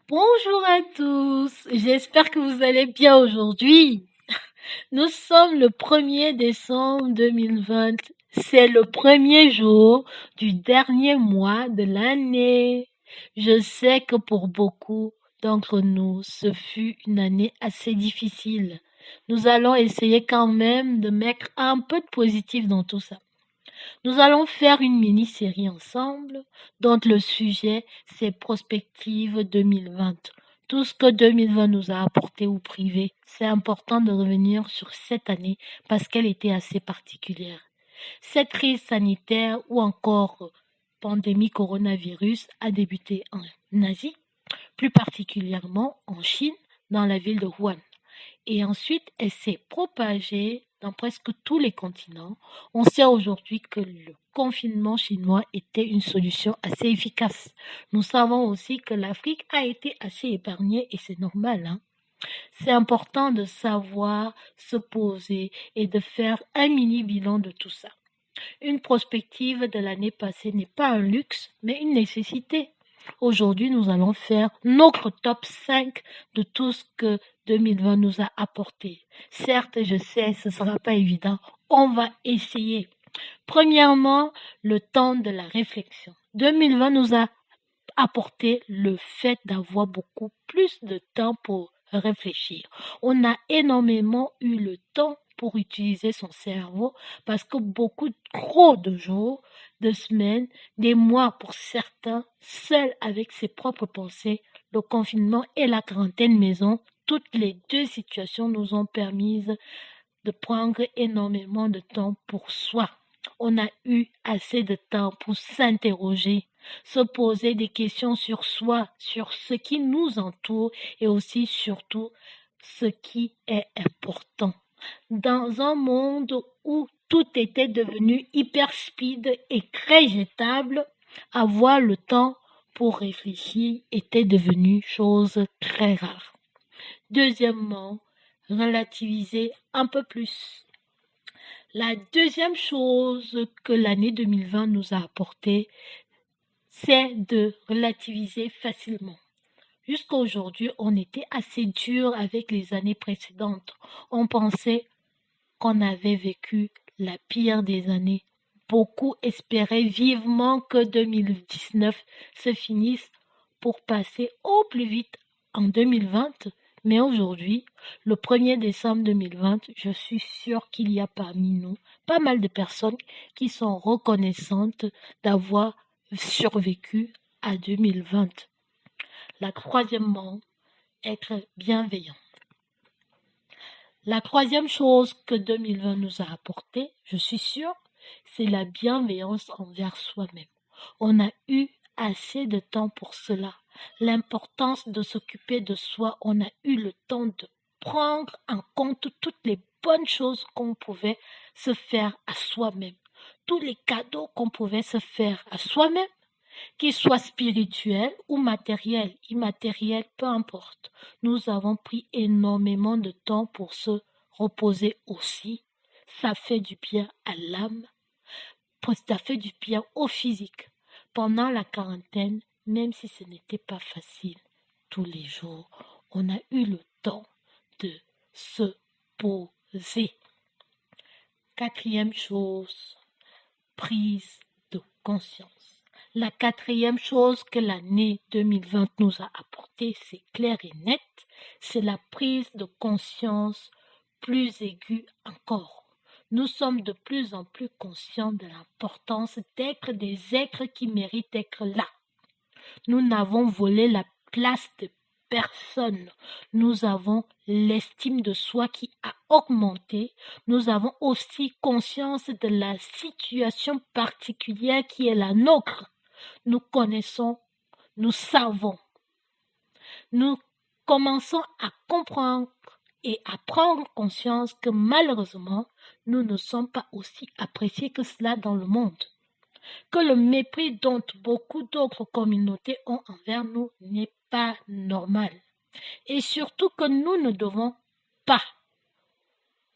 Bonjour à tous, j'espère que vous allez bien aujourd'hui. Nous sommes le 1er décembre 2020. C'est le premier jour du dernier mois de l'année. Je sais que pour beaucoup d'entre nous, ce fut une année assez difficile. Nous allons essayer quand même de mettre un peu de positif dans tout ça. Nous allons faire une mini-série ensemble dont le sujet c'est Prospective 2020. Tout ce que 2020 nous a apporté ou privé, c'est important de revenir sur cette année parce qu'elle était assez particulière. Cette crise sanitaire ou encore pandémie coronavirus a débuté en Asie, plus particulièrement en Chine, dans la ville de Wuhan. Et ensuite, elle s'est propagée dans presque tous les continents. On sait aujourd'hui que le confinement chinois était une solution assez efficace. Nous savons aussi que l'Afrique a été assez épargnée et c'est normal, hein. C'est important de savoir se poser et de faire un mini bilan de tout ça. Une prospective de l'année passée n'est pas un luxe, mais une nécessité. Aujourd'hui, nous allons faire notre top 5 de tout ce que 2020 nous a apporté. Certes, je sais, ce ne sera pas évident. On va essayer. Premièrement, le temps de la réflexion. 2020 nous a apporté le fait d'avoir beaucoup plus de temps pour réfléchir. On a énormément eu le temps pour utiliser son cerveau parce que beaucoup trop de jours, de semaines, des mois pour certains, seuls avec ses propres pensées, le confinement et la quarantaine maison, toutes les deux situations nous ont permis de prendre énormément de temps pour soi. On a eu assez de temps pour s'interroger, se poser des questions sur soi, sur ce qui nous entoure et aussi surtout ce qui est important. Dans un monde où tout était devenu hyper speed et très jetable, avoir le temps pour réfléchir était devenu chose très rare. Deuxièmement, relativiser un peu plus. La deuxième chose que l'année 2020 nous a apporté, c'est de relativiser facilement. Jusqu'à aujourd'hui, on était assez dur avec les années précédentes. On pensait qu'on avait vécu la pire des années. Beaucoup espéraient vivement que 2019 se finisse pour passer au plus vite en 2020. Mais aujourd'hui, le 1er décembre 2020, je suis sûre qu'il y a parmi nous pas mal de personnes qui sont reconnaissantes d'avoir survécu à 2020. La troisièmement, être bienveillant. La troisième chose que 2020 nous a apporté, je suis sûre, c'est la bienveillance envers soi-même. On a eu assez de temps pour cela. L'importance de s'occuper de soi, on a eu le temps de prendre en compte toutes les bonnes choses qu'on pouvait se faire à soi-même, tous les cadeaux qu'on pouvait se faire à soi-même, qu'ils soient spirituels ou matériels, immatériels, peu importe. Nous avons pris énormément de temps pour se reposer aussi. Ça fait du bien à l'âme, ça fait du bien au physique. Pendant la quarantaine, même si ce n'était pas facile tous les jours, on a eu le temps de se poser. Quatrième chose, prise de conscience. La quatrième chose que l'année 2020 nous a apporté, c'est clair et net, c'est la prise de conscience plus aiguë encore. Nous sommes de plus en plus conscients de l'importance d'être des êtres qui méritent d'être là. Nous n'avons volé la place de personne. Nous avons l'estime de soi qui a augmenté. Nous avons aussi conscience de la situation particulière qui est la nôtre. Nous connaissons, nous savons. Nous commençons à comprendre et à prendre conscience que malheureusement, nous ne sommes pas aussi appréciés que cela dans le monde. Que le mépris dont beaucoup d'autres communautés ont envers nous n'est pas normal. Et surtout que nous ne devons pas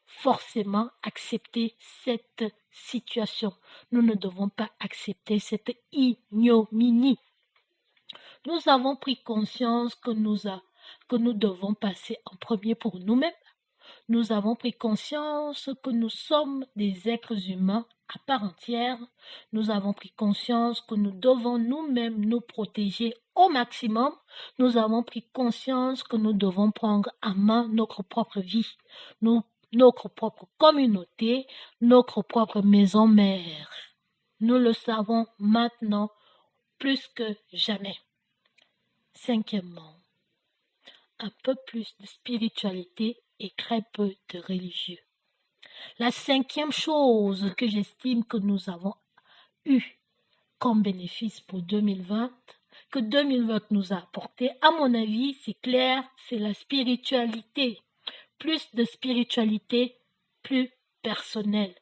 forcément accepter cette situation. Nous ne devons pas accepter cette ignominie. Nous avons pris conscience que nous devons passer en premier pour nous-mêmes. Nous avons pris conscience que nous sommes des êtres humains à part entière. Nous avons pris conscience que nous devons nous-mêmes nous protéger au maximum. Nous avons pris conscience que nous devons prendre en main notre propre vie, notre propre communauté, notre propre maison mère. Nous le savons maintenant plus que jamais. Cinquièmement, un peu plus de spiritualité et très peu de religieux. La cinquième chose que j'estime que nous avons eu comme bénéfice pour 2020, que 2020 nous a apporté, à mon avis, c'est clair, c'est la spiritualité. Plus de spiritualité, plus personnelle.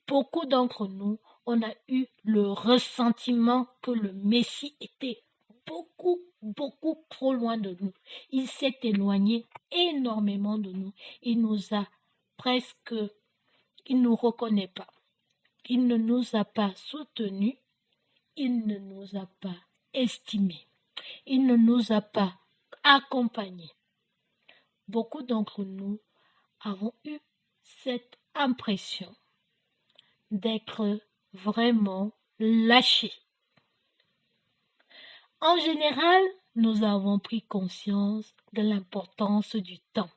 Beaucoup d'entre nous, on a eu le ressentiment que le Messie était beaucoup trop loin de nous. Il s'est éloigné énormément de nous. Il nous a presque, il ne nous reconnaît pas. Il ne nous a pas soutenus. Il ne nous a pas estimés. Il ne nous a pas accompagnés. Beaucoup d'entre nous avons eu cette impression d'être vraiment lâchés. En général, nous avons pris conscience de l'importance du temps.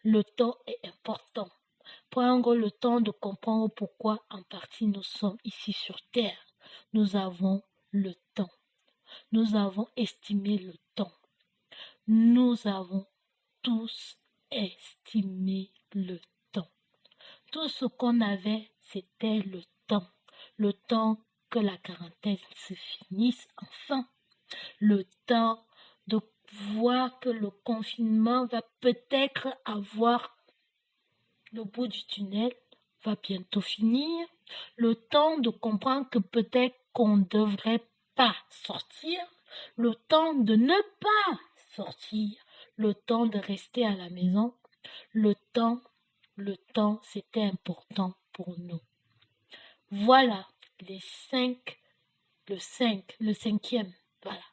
Le temps est important. Prendre le temps de comprendre pourquoi en partie nous sommes ici sur Terre. Nous avons le temps. Nous avons estimé le temps. Nous avons tous estimé le temps. Tout ce qu'on avait, c'était le temps. Le temps que la quarantaine se finisse enfin. Le temps de voir que le confinement va peut-être avoir le bout du tunnel, va bientôt finir. Le temps de comprendre que peut-être qu'on ne devrait pas sortir. Le temps de ne pas sortir. Le temps de rester à la maison. Le temps, c'était important pour nous. Voilà le cinquième. Voilà.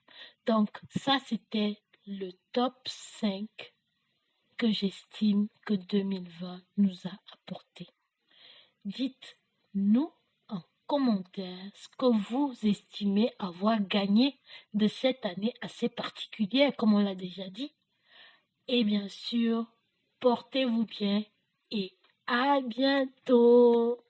Donc, ça, c'était le top 5 que j'estime que 2020 nous a apporté. Dites-nous en commentaire ce que vous estimez avoir gagné de cette année assez particulière, comme on l'a déjà dit. Et bien sûr, portez-vous bien et à bientôt.